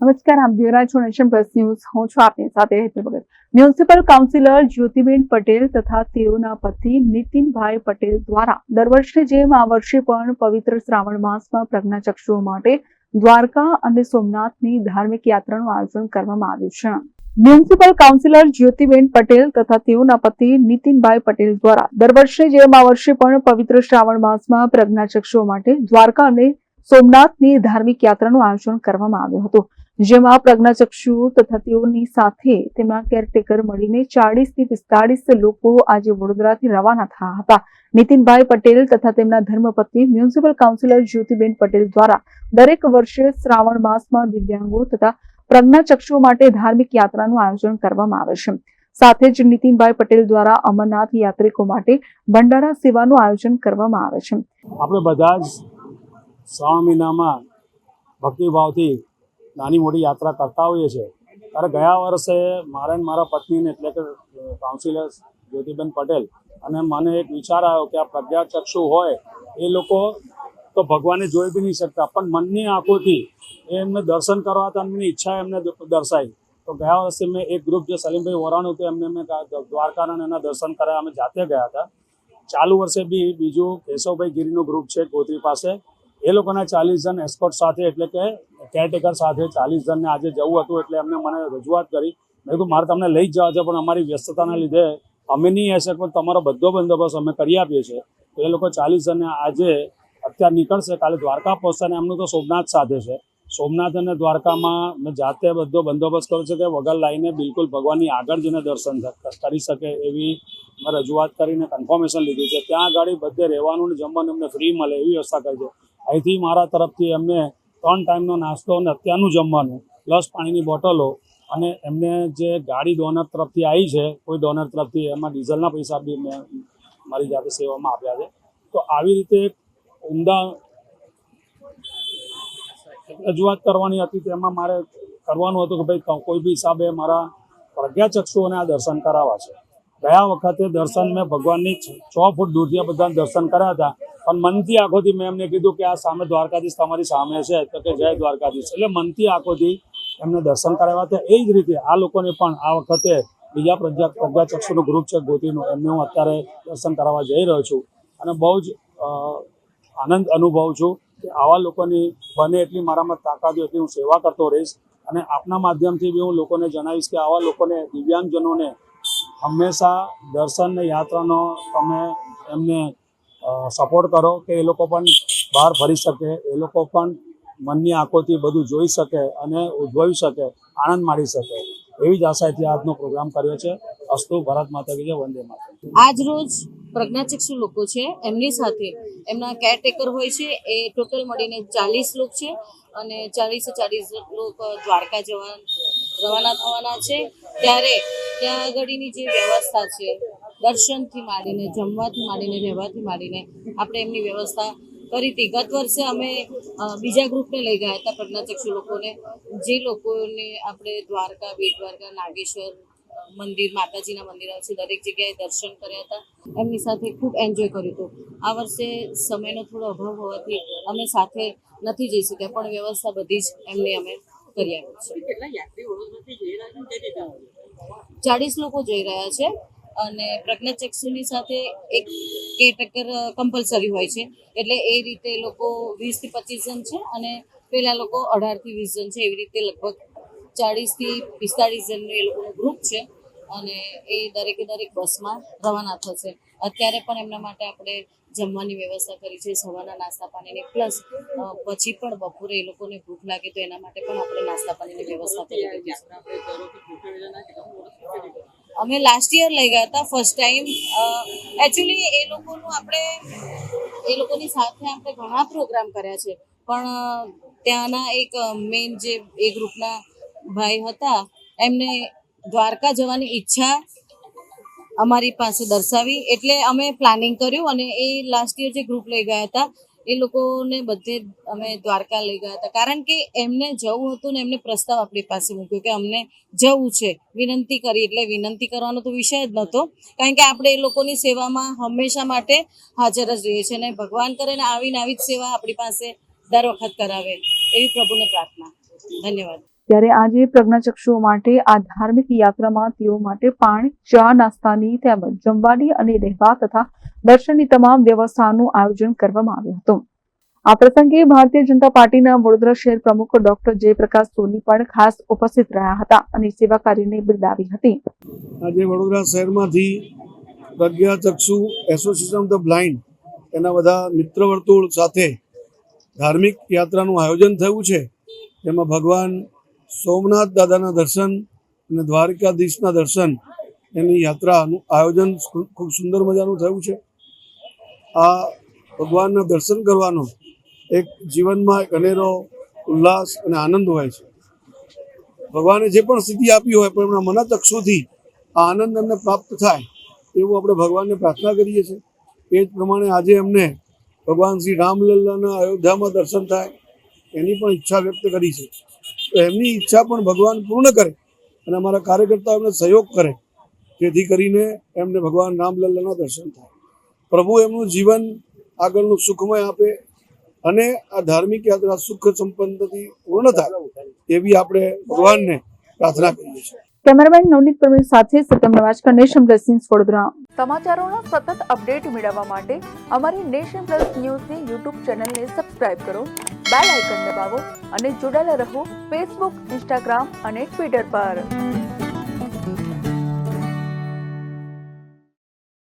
નમસ્કાર, આપ જોઈ રહ્યા છો નેશન પ્લસ ન્યૂઝ. હું છું આપની સાથે હેતલ ભગત. મ્યુનિસિપલ કાઉન્સિલર જ્યોતિબેન પટેલ તથા તેઓના પતિ નીતિનભાઈ પટેલ દ્વારા દર વર્ષે જેમ આ વર્ષે પણ પવિત્ર શ્રાવણ માસમાં પ્રજ્ઞાચક્ષુઓ માટે દ્વારકા અને સોમનાથની ધાર્મિક યાત્રાનું આયોજન કરવામાં આવ્યું છે. મ્યુનિસિપલ કાઉન્સિલર જ્યોતિબેન પટેલ તથા તેઓના પતિ નીતિનભાઈ પટેલ દ્વારા દર વર્ષે જેમ આ વર્ષે પણ પવિત્ર શ્રાવણ માસમાં પ્રજ્ઞાચક્ષુઓ માટે દ્વારકા અને સોમનાથની ધાર્મિક યાત્રાનું આયોજન કરવામાં આવ્યું હતું, જેમાં પ્રજ્ઞાચક્ષુઓ તથા તેઓની સાથે તેમના કેરટેકર મળીને 40 થી 45 લોકો આજે વડોદરાથી રવાના થયા હતા. નીતિનભાઈ પટેલ તથા તેમના ધર્મપત્ની મ્યુનિસિપલ કાઉન્સિલર જ્યોતિબેન પટેલ દ્વારા દરેક વર્ષે શ્રાવણ માસમાં દિવ્યાંગો તથા પ્રજ્ઞાચક્ષુઓ માટે ધાર્મિક યાત્રાનું આયોજન કરવામાં આવે છે. સાથે જ નીતિનભાઈ પટેલ દ્વારા અમરનાથ યાત્રિકો માટે ભંડારા સેવાનું આયોજન કરવામાં આવે છે. આપણે બધા જ શ્રાવણ મહિનામાં ભક્તિભાવથી નાની મોટી યાત્રા કરતા હોઈએ છીએ. ત્યારે ગયા વર્ષે મારા અને મારા પત્નીને એટલે કે કાઉન્સિલર જ્યોતિબેન પટેલ અને મને એક વિચાર આવ્યો કે આ પ્રજ્ઞાચક્ષુ હોય એ લોકો તો ભગવાનને જોઈ બી નહીં શકતા, પણ મનની આંખોથી એમને દર્શન કરવા હતા, એમની ઈચ્છા એમને દર્શાવી. તો ગયા વર્ષે મેં એક ગ્રુપ જે સલીમભાઈ વોરાનું હતું એમને મેં દ્વારકાના એના દર્શન કર્યા, અમે જાતે ગયા હતા. ચાલુ વર્ષે બી બીજું કેશવભાઈ ગીરીનું ગ્રુપ છે ગોત્રી પાસે, એ લોકોના 40 જણ એસ્કોર્ટ સાથે એટલે કે કેરટેકર સાથે 40 જણને આજે જવું હતું. એટલે એમને મને રજૂઆત કરી. મેં કીધું મારે તમને લઈ જ જવા છે, પણ અમારી વ્યસ્તતાના લીધે અમે નહીં આવી શકીએ, પણ તમારો બધો બંદોબસ્ત અમે કરી આપીએ છીએ. તો એ લોકો 40 જણને આજે અત્યારે નીકળશે, કાલે દ્વારકા પહોંચશે અને એમનું તો સોમનાથ સાથે છે. સોમનાથ અને દ્વારકામાં મેં જાતે બધો બંદોબસ્ત કર્યો છે કે વગર લાઈને બિલકુલ ભગવાનની આગળ જઈને દર્શન કરી શકે એવી મેં રજૂઆત કરીને કન્ફર્મેશન લીધું છે. ત્યાં આગળ બધે રહેવાનું અને જમવાનું એમને ફ્રી મળે એવી વ્યવસ્થા કરી છે. અહીંથી મારા તરફથી એમને 3 ટાઈમનો નાસ્તો અને અત્યારનું જમવાનું પ્લસ પાણીની બોટલો, અને એમને જે ગાડી ડોનર તરફથી આવી છે, કોઈ ડોનર તરફથી, એમાં ડીઝલના પૈસા બી મેં મારી જાતે સેવામાં આપ્યા છે. તો આવી રીતે એક ઉમદા રજૂઆત કરવાની હતી. તેમાં મારે કરવાનું હતું કે ભાઈ કોઈ બી હિસાબે મારા પ્રજ્ઞાચક્ષુઓને આ દર્શન કરાવવા છે. ગયા વખતે દર્શન મેં ભગવાનની 6 ફૂટ દૂરથી બધા દર્શન કર્યા હતા, પણ મનથી આંખોથી મેં એમને કીધું કે આ સામે દ્વારકાધીશ તમારી સામે છે, તો કે જય દ્વારકાધીશ. એટલે મનથી આંખોથી એમને દર્શન કરાવ્યા હતા. એ જ રીતે આ લોકોને પણ આ વખતે બીજા પ્રજ્ઞાચક્ષુનું ગ્રુપ છે ગોતીનું, એમને હું અત્યારે દર્શન કરાવવા જઈ રહ્યો છું. અને બહુ જ આનંદ અનુભવું છું કે આવા લોકોની બને એટલી મારામાં તાકાત હોય એટલી હું સેવા કરતો રહીશ. અને આપના માધ્યમથી બી હું લોકોને જણાવીશ કે આવા લોકોને, દિવ્યાંગજનોને હંમેશા દર્શન ને યાત્રાનો તમે એમને સપોર્ટ કરો કે એ લોકો પણ બહાર ફરી શકે, એ લોકો પણ મનની આંખોથી બધું જોઈ શકે અને ઉદ્ભવી શકે, આનંદ માણી શકે. એવી જ આશાથી આજનો પ્રોગ્રામ કર્યો છે. અસ્તુ ભારત માતા કી જય, વંદે માતરમ. આજ રોજ પ્રજ્ઞાચક્ષુ લોકો છે, એમની સાથે એમના કેરટેકર હોય છે, એ ટોટલ મળીને 40 લોકો છે અને 40 લોકો દ્વારકા જવા રવાના થવાના છે. ત્યારે ત્યાં આગળની જે વ્યવસ્થા છે, દર્શનથી માંડીને, જમવાથી માંડીને, રહેવાથી માંડીને આપણે એમની વ્યવસ્થા કરી હતી. ગત વર્ષે અમે બીજા ગ્રુપને લઈ ગયા હતા પ્રજ્ઞાચક્ષુ લોકોને, જે લોકોને આપણે દ્વારકા, બેટ દ્વારકા, નાગેશ્વર મંદિર, માતાજીના મંદિરો છે, દરેક જગ્યાએ દર્શન કર્યા હતા. એમની સાથે ખૂબ એન્જોય કર્યું હતું. આ વર્ષે સમયનો થોડો અભાવ હોવાથી અમે સાથે નથી જઈ શક્યા, પણ વ્યવસ્થા બધી જ એમની અમે કરી આપી છે. 40 લોકો જઈ રહ્યા છે અને પ્રજ્ઞાચક્ષુની સાથે એક કેરટેકર કમ્પલસરી હોય છે. એટલે એ રીતે લોકો 20 થી 25 જણ છે અને પેલા લોકો 18 થી 20 જણ છે. એવી રીતે લગભગ 40 થી 45 જણનું એ લોકોનું ગ્રુપ છે અને એ દરેકે દરેક બસમાં રવાના થશે. અત્યારે પણ એમના માટે આપણે જમવાની વ્યવસ્થા કરી છે, સવારના નાસ્તા પાણીની, પ્લસ પછી પણ બપોરે એ લોકોને ભૂખ લાગે તો એના માટે પણ આપણે નાસ્તા પાણીની વ્યવસ્થા કરી દીધી છે. અમે લાસ્ટ યર લઈ ગયા હતા, ફર્સ્ટ ટાઈમ. એકચ્યુઅલી એ લોકોની સાથે આપણે ઘણા પ્રોગ્રામ કર્યા છે, પણ ત્યાંના એક મેઇન જે એ ગ્રુપના ભાઈ હતા, એમને દ્વારકા જવાની ઈચ્છા અમારી પાસે દર્શાવી, એટલે અમે પ્લાનિંગ કર્યું અને એ લાસ્ટ યર જે ગ્રુપ લઈ ગયા હતા એ લોકોને બધે અમે દ્વારકા લઈ ગયા હતા. કારણ કે એમને જવું હતું ને એમને પ્રસ્તાવ આપણી પાસે મૂક્યો કે અમને જવું છે, વિનંતી કરી. એટલે વિનંતી કરવાનો તો વિષય જ નહોતો, કારણ કે આપણે એ લોકોની સેવામાં હંમેશા માટે હાજર જ રહીએ છીએ અને ભગવાન કરે ને આવી જ સેવા આપણી પાસે દર વખત કરાવે એવી પ્રભુને પ્રાર્થના. ધન્યવાદ. ત્યારે આજે પ્રજ્ઞાચક્ષુઓ માટે આ ધાર્મિક યાત્રામાં તેઓ માટે પાણી, ચા, નાસ્તાની તેમજ જમવાની અને રહેવા તથા દર્શનની તમામ વ્યવસ્થાનું આયોજન કરવામાં આવ્યું હતું. આ પ્રસંગે ભારતીય જનતા પાર્ટીના વડોદરા શહેર પ્રમુખ ડોક્ટર જયપ્રકાશ સોની પણ ખાસ ઉપસ્થિત રહ્યા હતા અને સેવા કાર્યને બિરદાવી હતી. આજે વડોદરા શહેરમાંથી પ્રજ્ઞાચક્ષુ એસોસિએશન ઓફ ધ બ્લાઇન્ડ એના બધા મિત્ર વર્તુળ સાથે ધાર્મિક યાત્રાનું આયોજન થયું છે. જેમાં ભગવાન સોમનાથ દાદાના દર્શન અને દ્વારકાધીશના દર્શન એની યાત્રાનું આયોજન ખૂબ સુંદર મજાનું થયું છે. આ ભગવાનના દર્શન કરવાનો એક જીવનમાં એક અનેરો ઉલ્લાસ અને આનંદ હોય છે. ભગવાને જે પણ સ્થિતિ આપી હોય પણ એમના મનચક્ષુથી આ આનંદ એમને પ્રાપ્ત થાય એવું આપણે ભગવાનને પ્રાર્થના કરીએ છીએ. એ જ પ્રમાણે આજે એમને ભગવાન શ્રી રામલલ્લાના અયોધ્યામાં દર્શન થાય એની પણ ઈચ્છા વ્યક્ત કરી છે. તો એમની ઈચ્છા પણ ભગવાન પૂર્ણ કરે અને અમારા કાર્યકર્તાઓ એમને સહયોગ કરે જેથી કરીને એમને ભગવાન રામલલ્લાના દર્શન થાય. પ્રભુ એમનું જીવન આગળનું સુખમય આપે અને આ ધાર્મિક યાત્રા સુખ સંપન્નથી પૂર્ણ થાય એવી આપણે ભગવાનને પ્રાર્થના કરીએ છીએ. કેમેરામેન નવનીત પરમેશ સાથે Satyam Navajkar, nation plus news, Vadodara. સમાચારોના સતત અપડેટ મેળવવા માટે અમારી નેશન પ્લસ ન્યૂઝની યુટ્યુબ ચેનલને સબસ્ક્રાઇબ કરો, બેલ આઇકન દબાવો અને જોડાયેલા રહો ફેસબુક, ઇન્સ્ટાગ્રામ અને ટ્વિટર પર.